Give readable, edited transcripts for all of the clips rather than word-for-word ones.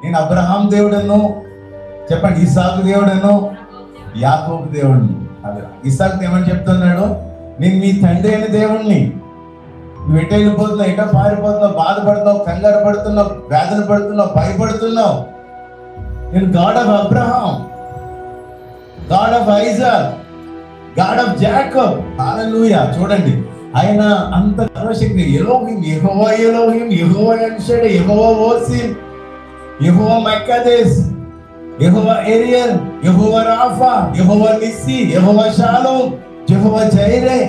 నేను అబ్రహాం దేవుడను, చెప్పండి, ఇస్సాకు దేవుడను, యాకోబు దేవుడిని. అదే ఇస్సాకు ఏమని చెప్తున్నాడు, నేను మీ తండ్రి అయిన దేవుణ్ణి. నువ్వు ఎట వెళ్ళిపోతున్నావు, ఎట పారిపోతున్నావు, బాధపడుతున్నావు, కంగారు పడుతున్నావు, వేదన పడుతున్నావు, భయపడుతున్నావు. నేను God of Abraham, God of Isaac, God of Jacob. Hallelujah. చూడండి, ఆయన అంత సర్వశక్తి. Elohim, Jehovah Elohim, Jehovah El Shaddai, Jehovah Osim, Jehovah Mekaddesh, Jehovah Ariel, Jehovah Rapha, Jehovah Nissi, Jehovah Shalom, Jehovah Jireh.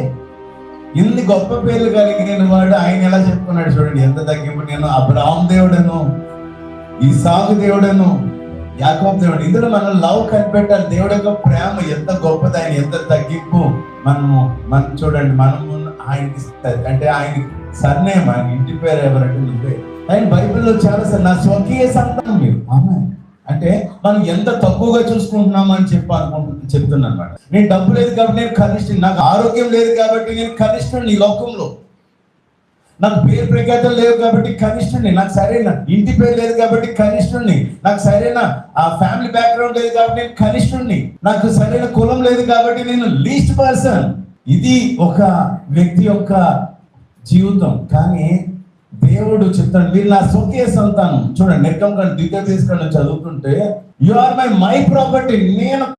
ఇన్ని గొప్ప పేర్లు కలిగిన వాడు ఆయన ఎలా చెప్పుకున్నాడు చూడండి, ఎంత తగ్గింపు. నేను అబ్రహాం దేవుడను, ఇస్సాకు దేవుడను, యాకోబు దేవుడు. ఇందులో మనం లవ్ కనిపెట్టాలి. దేవుడి యొక్క ప్రేమ ఎంత గొప్పది, ఆయన ఎంత తగ్గింపు. మనం చూడండి, మనము ఆయనకి అంటే ఆయన సర్నేమ్, ఆయన ఇంటి పేరు ఎవరంటే నువ్వే. ఆయన బైబిల్లో చాలా సార్ నా స్వకీయ సంతానం మీరు. అంటే మనం ఎంత తక్కువగా చూసుకుంటున్నాము అని చెప్తున్నాను అనమాట. నేను డబ్బు లేదు కాబట్టి నేను కనిష్ఠుని, నాకు ఆరోగ్యం లేదు కాబట్టి నేను కనిష్ఠుని ఈ లోకంలో, నాకు పేరు ప్రఖ్యాతలు లేవు కాబట్టి కనిష్ఠుని, నాకు సరైన ఇంటి పేరు లేదు కాబట్టి కనిష్ఠుని, నాకు సరైన ఆ ఫ్యామిలీ బ్యాక్గ్రౌండ్ లేదు కాబట్టి నేను కనిష్ఠుని, నాకు సరైన కులం లేదు కాబట్టి నేను లీస్ట్ పర్సన్. ఇది ఒక వ్యక్తి యొక్క జీవితం. కానీ దేవుడు చెప్తాడు, మీరు నా స్వకీయ సంతానం. చూడండి, నిర్గమకాండం 2వ అధ్యాయం చదువుతుంటే, యు ఆర్ మై ప్రాపర్టీ, నేను